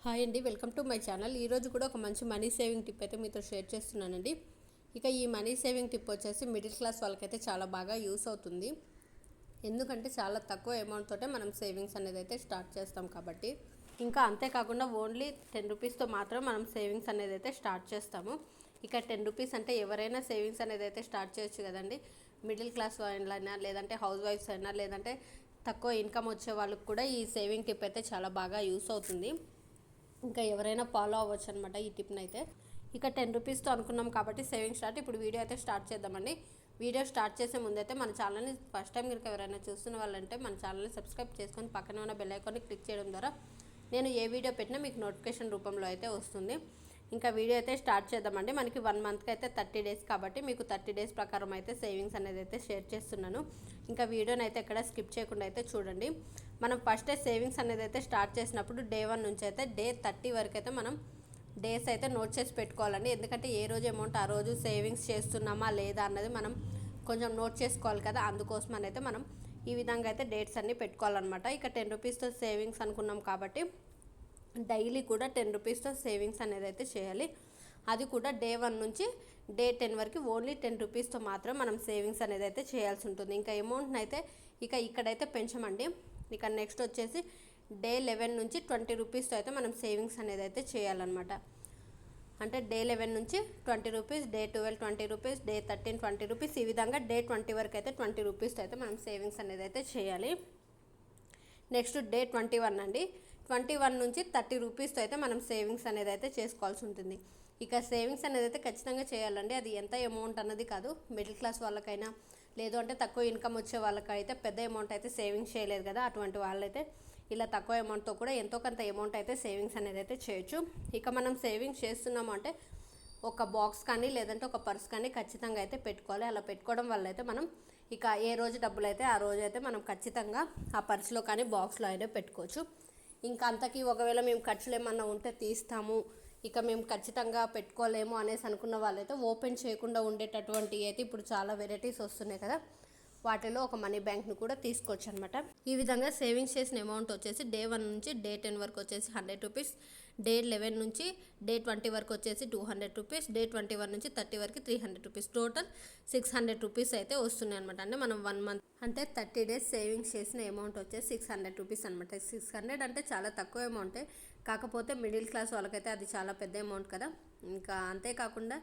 Hi అండి, welcome to my channel. ఈరోజు కూడా ఒక మంచి మనీ సేవింగ్ టిప్ అయితే మీతో షేర్ చేస్తున్నానండి. ఇక ఈ మనీ సేవింగ్ టిప్ వచ్చేసి మిడిల్ క్లాస్ వాళ్ళకైతే చాలా బాగా యూస్ అవుతుంది. ఎందుకంటే చాలా తక్కువ అమౌంట్ తోటే మనం సేవింగ్స్ అనేది అయితే స్టార్ట్ చేస్తాం కాబట్టి. ఇంకా అంతేకాకుండా ఓన్లీ 10 రూపీస్తో మాత్రం మనం సేవింగ్స్ అనేది అయితే స్టార్ట్ చేస్తాము. ఇక 10 రూపీస్ అంటే ఎవరైనా సేవింగ్స్ అనేది అయితే స్టార్ట్ చేయొచ్చు కదండి. మిడిల్ క్లాస్ వాళ్ళైనా, లేదంటే హౌస్ వైఫ్స్ అయినా, లేదంటే తక్కువ ఇన్కమ్ వచ్చే వాళ్ళకి కూడా ఈ సేవింగ్ టిప్ అయితే చాలా బాగా యూస్ అవుతుంది. ఇంకా ఎవరైనా ఫాలో అవ్వచ్చు అనమాట ఈ టిప్ని అయితే. ఇక 10 రూపీస్తో అనుకున్నాం కాబట్టి సేవింగ్ స్టార్ట్. ఇప్పుడు వీడియో అయితే స్టార్ట్ చేద్దామండి. వీడియో స్టార్ట్ చేసే ముందైతే మన ఛానల్ని ఫస్ట్ టైం కనుక ఎవరైనా చూస్తున్న వాళ్ళంటే మన ఛానల్ని సబ్స్క్రైబ్ చేసుకొని పక్కన ఉన్న బెల్ ఐకాన్ని క్లిక్ చేయడం ద్వారా నేను ఏ వీడియో పెట్టినా మీకు నోటిఫికేషన్ రూపంలో అయితే వస్తుంది. ఇంకా వీడియో అయితే స్టార్ట్ చేద్దామండి. మనకి 1 మంత్కి అయితే 30 డేస్ కాబట్టి మీకు 30 డేస్ ప్రకారం అయితే సేవింగ్స్ అనేది అయితే షేర్ చేస్తున్నాను. ఇంకా వీడియోని అయితే ఎక్కడ స్కిప్ చేయకుండా అయితే చూడండి. మనం ఫస్ట్ సేవింగ్స్ అనేది అయితే స్టార్ట్ చేసినప్పుడు డే 1 నుంచి అయితే డే 30 వరకు అయితే మనం డేస్ అయితే నోట్ చేసి పెట్టుకోవాలండి. ఎందుకంటే ఏ రోజు అమౌంట్ ఆ రోజు సేవింగ్స్ చేస్తున్నామా లేదా అన్నది మనం కొంచెం నోట్ చేసుకోవాలి కదా. అందుకోసం అయితే మనం ఈ విధంగా అయితే డేట్స్ అన్నీ పెట్టుకోవాలన్నమాట. ఇక 10 రూపీస్తో సేవింగ్స్ అనుకున్నాం కాబట్టి డైలీ కూడా 10 రూపీస్తో సేవింగ్స్ అనేది అయితే చేయాలి. అది కూడా డే 1 నుంచి డే 10 వరకు ఓన్లీ 10 రూపీస్తో మాత్రం మనం సేవింగ్స్ అనేది అయితే చేయాల్సి ఉంటుంది. ఇంకా అమౌంట్ని అయితే ఇక్కడైతే పెంచమండి. ఇక నెక్స్ట్ వచ్చేసి డే 11 నుంచి 20 రూపీస్తో అయితే మనం సేవింగ్స్ అనేది అయితే చేయాలన్నమాట. అంటే డే 11 నుంచి 20 rupees, day 12 20 rupees, day 13 20 rupees, ఈ విధంగా డే 20 వరకు అయితే 20 రూపీస్తో అయితే మనం సేవింగ్స్ అనేది అయితే చేయాలి. నెక్స్ట్ డే 21 అండి. 21 నుంచి 30 రూపీస్తో అయితే మనం సేవింగ్స్ అనేది అయితే చేసుకోవాల్సి ఉంటుంది. ఇక సేవింగ్స్ అనేది అయితే ఖచ్చితంగా చేయాలండి. అది ఎంత అమౌంట్ అన్నది కాదు. మిడిల్ క్లాస్ వాళ్ళకైనా, లేదు అంటే తక్కువ ఇన్కమ్ వచ్చే వాళ్ళకైతే పెద్ద అమౌంట్ అయితే సేవింగ్స్ చేయలేదు కదా, అటువంటి వాళ్ళైతే ఇలా తక్కువ అమౌంట్తో కూడా ఎంతో కొంత అమౌంట్ అయితే సేవింగ్స్ అనేది అయితే చేయొచ్చు. ఇక మనం సేవింగ్స్ చేస్తున్నాము అంటే ఒక బాక్స్ కానీ లేదంటే ఒక పర్స్ కానీ ఖచ్చితంగా అయితే పెట్టుకోవాలి. అలా పెట్టుకోవడం వల్ల అయితే మనం ఇక ఏ రోజు డబ్బులు అయితే ఆ రోజు అయితే మనం ఖచ్చితంగా ఆ పర్స్లో కానీ బాక్స్లో అయినా పెట్టుకోవచ్చు. ఇంకా అంతకీ ఒకవేళ మేము ఖర్చులు ఏమన్నా ఉంటే తీస్తాము, ఇక మేము ఖచ్చితంగా పెట్టుకోలేము అనేసి అనుకున్న వాళ్ళైతే ఓపెన్ చేయకుండా ఉండేటటువంటి అయితే ఇప్పుడు చాలా వెరైటీస్ వస్తున్నాయి కదా, వాటిలో ఒక మనీ బ్యాంక్ని కూడా తీసుకోవచ్చు అనమాట. ఈ విధంగా సేవింగ్స్ చేసిన అమౌంట్ వచ్చేసి డే 1 నుంచి డే 10 వరకు వచ్చేసి 100 రూపీస్, డే 11 నుంచి డే 20 వరకు వచ్చేసి 200 రూపీస్, డే 21 నుంచి 30 వరకు 300 రూపీస్, టోటల్ 600 రూపీస్ అయితే వస్తున్నాయి అనమాట. అంటే మనం 1 మంత్ అంటే 30 డేస్ సేవింగ్స్ చేసిన అమౌంట్ వచ్చేసి 600 రూపీస్ అనమాట. 600 అంటే చాలా తక్కువ అమౌంటే, కాకపోతే మిడిల్ క్లాస్ వాళ్ళకైతే అది చాలా పెద్ద అమౌంట్ కదా. ఇంకా అంతేకాకుండా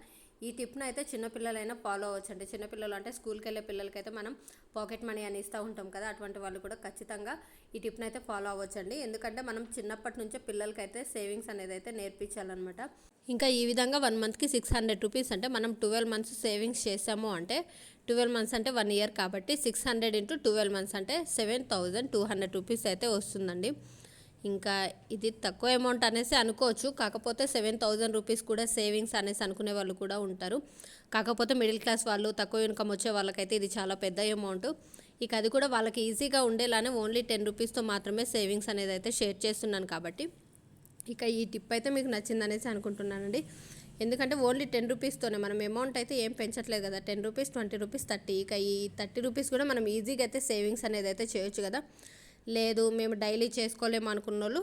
ఈ టిప్ను అయితే చిన్నపిల్లలైనా ఫాలో అవ్వచ్చు. అంటే చిన్నపిల్లలు అంటే స్కూల్కి వెళ్ళే పిల్లలకైతే మనం పాకెట్ మనీ అని ఇస్తూ ఉంటాం కదా, అటువంటి వాళ్ళు కూడా ఖచ్చితంగా ఈ టిప్ను అయితే ఫాలో అవ్వచ్చండి. ఎందుకంటే మనం చిన్నప్పటి నుంచే పిల్లలకైతే సేవింగ్స్ అనేది అయితే నేర్పించాలన్నమాట. ఇంకా ఈ విధంగా 1 మంత్కి 600 రూపీస్ అంటే మనం 12 మంత్స్ సేవింగ్స్ చేసాము అంటే 12 మంత్స్ అంటే 1 ఇయర్ కాబట్టి 600 ఇంటూ 12 మంత్స్ అంటే 7200 రూపీస్ అయితే వస్తుందండి. ఇంకా ఇది తక్కువ అమౌంట్ అనేసి అనుకోవచ్చు, కాకపోతే 7000 రూపీస్ కూడా సేవింగ్స్ అనేసి అనుకునే వాళ్ళు కూడా ఉంటారు. కాకపోతే మిడిల్ క్లాస్ వాళ్ళు, తక్కువ ఇన్కమ్ వచ్చే వాళ్ళకైతే ఇది చాలా పెద్ద అమౌంట్. ఇక అది కూడా వాళ్ళకి ఈజీగా ఉండేలానే ఓన్లీ 10 రూపీస్తో మాత్రమే సేవింగ్స్ అనేది అయితే షేర్ చేస్తున్నాను కాబట్టి ఇక ఈ టిప్ అయితే మీకు నచ్చిందనేసి అనుకుంటున్నానండి. ఎందుకంటే ఓన్లీ 10 రూపీస్తోనే మనం అమౌంట్ అయితే ఏం పెంచట్లేదు కదా. 10 రూపీస్, 20 రూపీస్, 30, ఇక ఈ 30 రూపీస్ కూడా మనం ఈజీగా అయితే సేవింగ్స్ అనేది అయితే చేయొచ్చు కదా. లేదు మేము డైలీ చేసుకోలేము అనుకున్న వాళ్ళు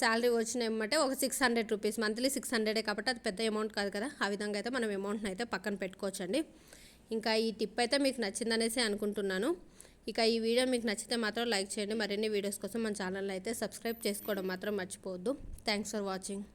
శాలరీ వచ్చిన ఏమంటే ఒక 600 రూపీస్, మంత్లీ 600 కాబట్టి అది పెద్ద అమౌంట్ కాదు కదా. ఆ విధంగా అయితే మనం అమౌంట్ని అయితే పక్కన పెట్టుకోవచ్చండి. ఇంకా ఈ టిప్ అయితే మీకు నచ్చిందనేసి అనుకుంటున్నాను. ఇక ఈ వీడియో మీకు నచ్చితే మాత్రం లైక్ చేయండి. మరిన్ని వీడియోస్ కోసం మన ఛానల్ అయితే సబ్స్క్రైబ్ చేసుకోవడం మాత్రం మర్చిపోవద్దు. Thanks for watching.